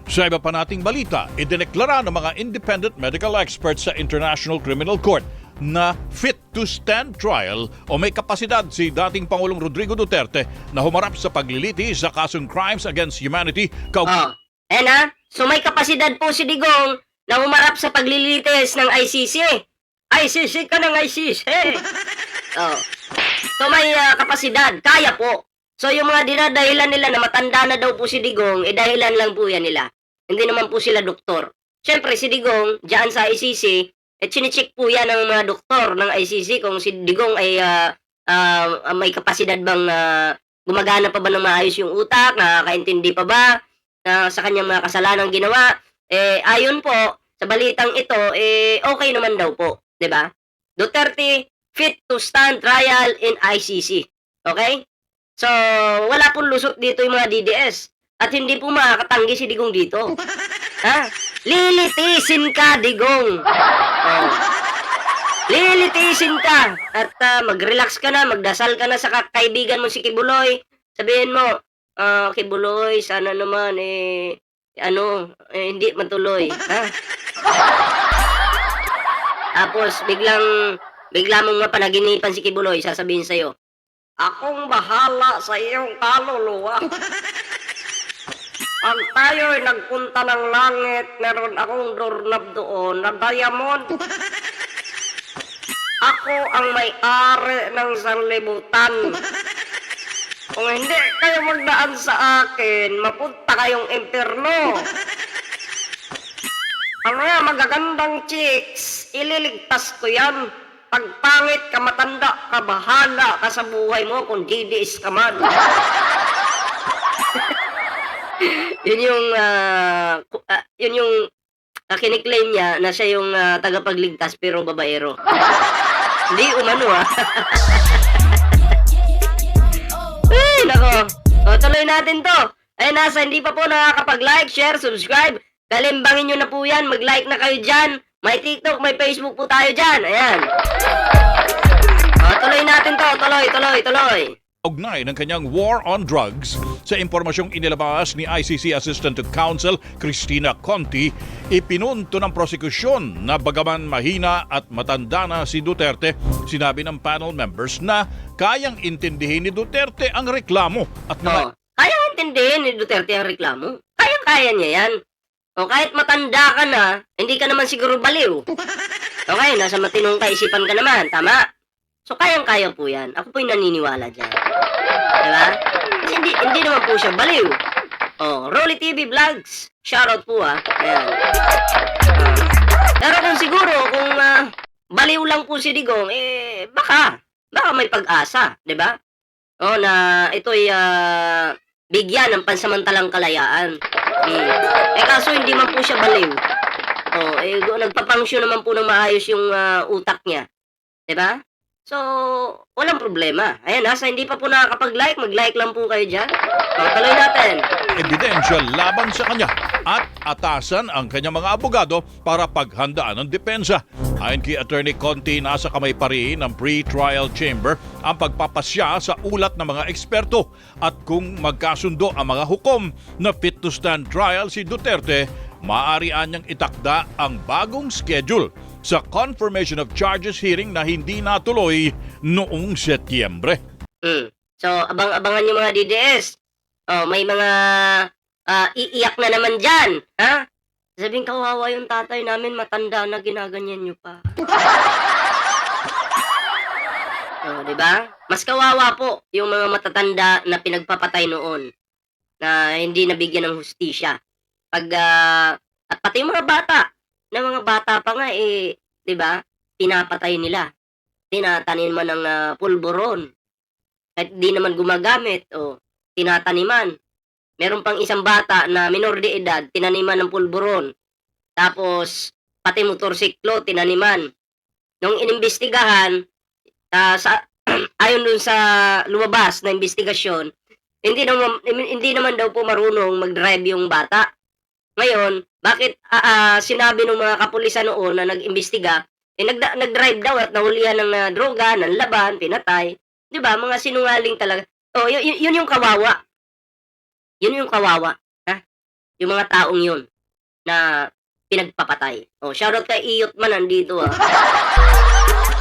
Sa iba pa nating balita, idineklara ng mga independent medical experts sa International Criminal Court na fit to stand trial o may kapasidad si dating Pangulong Rodrigo Duterte na humarap sa pagliliti sa kasong crimes against humanity So may kapasidad po si Digong na humarap sa paglilitis ng ICC. ICC ka ng ICC. Oh. So may kapasidad, kaya po. So yung mga dinadahilan nila na matanda na daw po si Digong, dahilan lang po yan nila. Hindi naman po sila doktor. Siyempre si Digong, dyan sa ICC, chine-check po yan ng mga doktor ng ICC kung si Digong ay may kapasidad bang gumagana pa ba ng maayos yung utak, nakakaintindi pa ba sa kanyang mga kasalanang ginawa. Ayon po sa balitang ito, okay naman daw po, 'di ba? Duterte fit to stand trial in ICC. Okay? So, wala pong lusot dito yung mga DDS. At hindi po makakatanggi si Digong dito. Ha? Lilitisin ka, Digong. Oh. Lilitisin ka. At mag-relax ka na, magdasal ka na sa kaibigan mo si Kibuloy. Sabihin mo, Kibuloy, sana naman, hindi matuloy. Ha? Tapos, bigla mong mapanaginipan si Kibuloy, sasabihin sa'yo, akong bahala sa iyong kaluluwa. Pag tayo'y nagpunta ng langit, meron akong doorknob doon na diamond. Ako ang may-ari ng sanlibutan. Kung hindi kayo magdaan sa akin, mapunta kayong impyerno. Ang mga magagandang chicks, ililigtas ko yan. Pag pangit ka, matanda ka, bahala ka sa buhay mo kung DDS ka man. Yun yung kiniklaim niya na siya yung tagapagligtas pero babaero. Hindi umano Ay, nako. Tuloy natin to. Ay, nasa hindi pa po nakakapag-like, share, subscribe. Kalimbangin nyo na po yan. Mag-like na kayo dyan. May TikTok, may Facebook po tayo dyan. Ayan. Tuloy natin to. Tuloy. Ugnay ng kanyang war on drugs sa impormasyong inilabas ni ICC Assistant to Counsel Cristina Conti, ipinunto ng prosekusyon na bagaman mahina at matanda na si Duterte, sinabi ng panel members na kayang intindihin ni Duterte ang reklamo at kayang intindihin ni Duterte ang reklamo. Kaya niya yan. O kahit matanda ka na, hindi ka naman siguro baliw. Okay, nasa matinong kaisipan ka naman, tama? So kayang-kaya po yan. Ako po'y naniniwala dyan. Diba? Kasi hindi naman po siya baliw. Rolly TV Vlogs. Shoutout po Ayan. Pero kung siguro, kung baliw lang po si Digong, baka may pag-asa. Diba? Na ito'y bigyan ng pansamantalang kalayaan. Kaso hindi man po siya baliw. Nagpapangsyon naman po ng maayos yung utak niya. Diba? So, walang problema. Ayan, nasa hindi pa po nakakapag-like, mag-like lang po kayo dyan. Tuloy natin. Ebidensya laban sa kanya at atasan ang kanyang mga abogado para paghandaan ng depensa. Ayon kay Attorney Conti, nasa kamay pa rin ng pre-trial chamber ang pagpapasya sa ulat ng mga eksperto at kung magkasundo ang mga hukom na fit to stand trial si Duterte, maaari niyang itakda ang bagong schedule sa confirmation of charges hearing na hindi natuloy noong Setyembre. So, abang-abangan yung mga DDS. May mga iiyak na naman dyan. Ha? Sabing kawawa yung tatay namin, matanda na, ginaganyan nyo pa. Diba? Mas kawawa po yung mga matatanda na pinagpapatay noon na hindi nabigyan ng hustisya. At pati yung mga bata, na mga bata pa nga, diba? Pinapatay nila. Tinataniman ng pulburon. At di naman gumagamit, tinataniman. Meron pang isang bata na minor de edad, tinaniman ng pulburon. Tapos, pati motorsiklo, tinaniman. Nung inimbestigahan, ayon dun sa lumabas na investigasyon, hindi naman daw po marunong mag-drive yung bata. Ngayon, bakit sinabi ng mga kapulisan noon na nag-imbestiga, nag-drive daw at nahulihan ng droga, ng laban, pinatay. 'Di ba? Mga sinungaling talaga. Yun yung kawawa. Yun yung kawawa. Ha? yung mga taong yun na pinagpapatay. Oh, shoutout kay Iyot man nandito ah.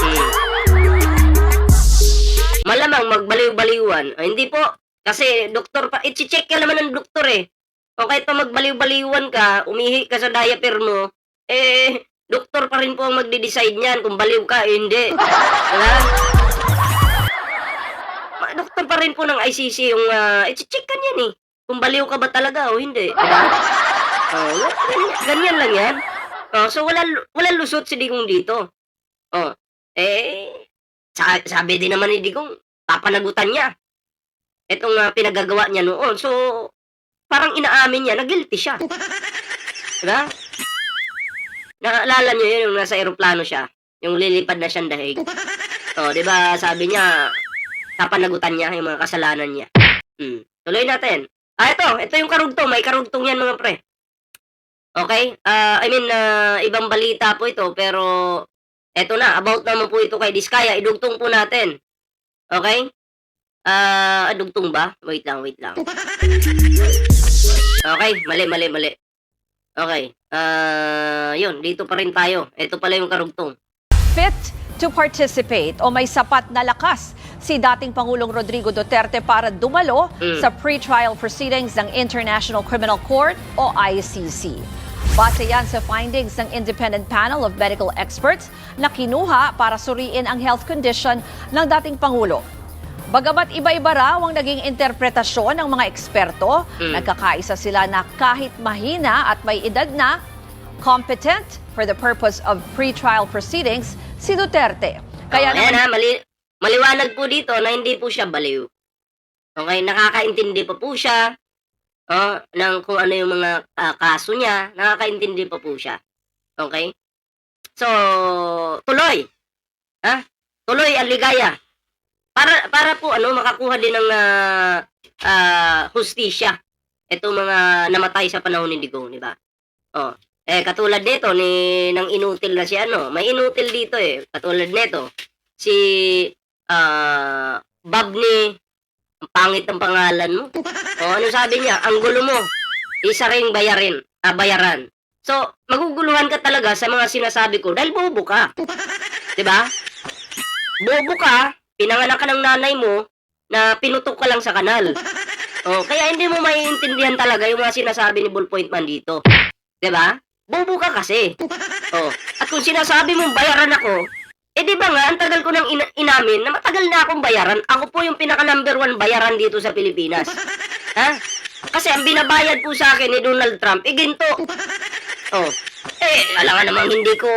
Hmm. Malamang magbaliw-baliwan. Ah, hindi po. Kasi doktor pa, i-check ka naman ng doktor eh. O kahit pa magbaliw-baliwan ka, umihi ka sa diaper mo, doktor pa rin po ang magde-decide niyan kung baliw ka o hindi. Diba? Doktor pa rin po ng ICC yung i-check ka niyan eh. Kung baliw ka ba talaga o hindi. Diba? Oh, ganyan lang yan. Oh, so wala lusot si Digong dito. Oh, sabi din naman ni Digong, papanagutan niya. Itong pinagagawa niya noon. So, parang inaamin niya na guilty siya. Diba? Naalala niyo yun, yung nasa eroplano siya. Yung lilipad na siyang dahig. O, diba, sabi niya, papanagutan niya yung mga kasalanan niya. Tuloy natin. Ito yung karugtong. May karugtong yan, mga pre. Okay? Ibang balita po ito, pero eto na, about naman po ito kay Diskaya. Idugtong po natin. Okay? Dugtong ba? Wait lang. Okay, mali. Okay. Yun, dito pa rin tayo. Ito pala yung karugtong. Fit to participate o may sapat na lakas si dating Pangulong Rodrigo Duterte para dumalo sa pre-trial proceedings ng International Criminal Court o ICC. Base yan sa findings ng independent panel of medical experts na kinuha para suriin ang health condition ng dating Pangulo. Bagamat iba-iba raw ang naging interpretasyon ng mga eksperto, nagkakaisa sila na kahit mahina at may edad na, competent for the purpose of pre-trial proceedings si Duterte. Kaya maliwanag po dito na hindi po siya baliw. Okay, nakakaintindi pa po siya ng kung ano yung mga kaso niya, nakakaintindi pa po siya. Okay? So, tuloy. Tuloy ang ligaya. Para po makakuha din ng hustisya itong mga namatay sa panahon ni Digong, di ba? Katulad nito nang inutil na si may inutil dito eh. Katulad nito si Babni, ang pangit ng pangalan mo. Ano sabi niya? Ang gulo mo, isa ring bayaran. So, maguguluhan ka talaga sa mga sinasabi ko dahil bobo ka. Di ba? Bobo ka. Pinanganak ka ng nanay mo na pinutok ka lang sa kanal. Kaya hindi mo maiintindihan talaga yung mga sinasabi ni Ballpoint Man dito. 'Di ba? Bobo ka kasi. At kung sinasabi mong bayaran ako, di ba nga, ang tagal ko nang inamin na matagal na akong bayaran. Ako po yung pinaka number 1 bayaran dito sa Pilipinas. Kasi ang binabayad po sa akin ni Donald Trump, ginto. Alam namang hindi ko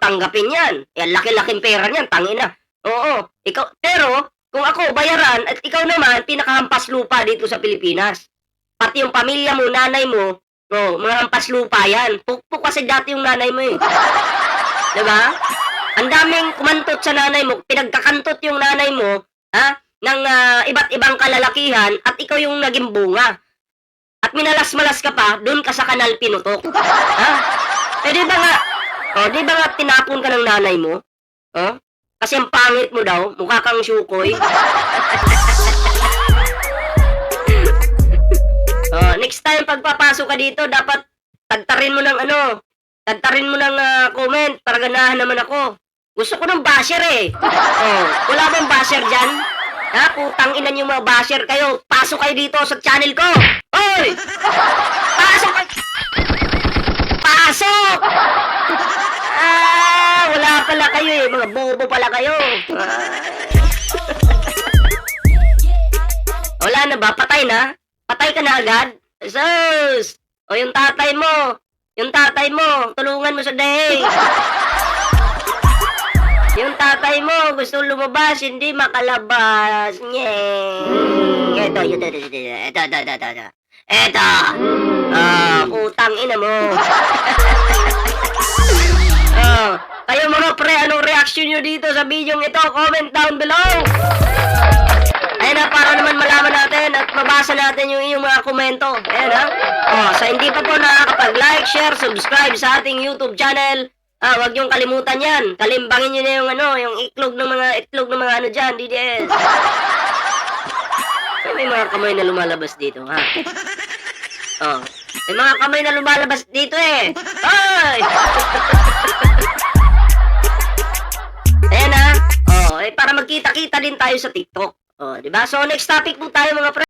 tanggapin yan. Laki-laking pera niyan, tangina. Oo, pero kung ako bayaran at ikaw naman pinakahampas lupa dito sa Pilipinas. Pati yung pamilya mo, nanay mo, mga hampas lupa yan. Pukpuk kasi dati yung nanay mo eh. Diba? Ang daming kumantot sa nanay mo, pinagkakantot yung nanay mo, ng iba't ibang kalalakihan at ikaw yung naging bunga. At minalas-malas ka pa, doon ka sa kanal pinutok. Di ba nga tinapon ka ng nanay mo? Kasi ang pangit mo daw, mukha kang syukoy. Next time pagpapasok ka dito, dapat tagtarin mo ng comment para ganahan naman ako. Gusto ko ng basher eh. Wala bang basher dyan? Putang ina niyo mga basher kayo. Pasok kayo dito sa channel ko. Hoy! Pasok! Wala pala kayo eh. Mga bobo pala kayo. Wala na ba? Patay na? Patay ka na agad? Sus! Yung tatay mo. Tulungan mo sa dahig. Yung tatay mo, gusto lumabas, hindi makalabas. Eto. Putang ina mo. Kayo mga pre, anong reaction nyo dito sa video ito? Comment down below. Ayan na, para naman malaman natin at mabasa natin yung inyong mga komento. Ayan sa hindi pa po nakakapag-like, share, subscribe sa ating YouTube channel, wag niyong kalimutan yan. Kalimbangin nyo na yung itlog ng mga dyan, DDS. May mga kamay na lumalabas dito, May mga kamay na lumalabas dito eh. Ay! Ayan na. Oh, para magkita-kita din tayo sa TikTok. Oh, di ba? So next topic po tayo mga pre.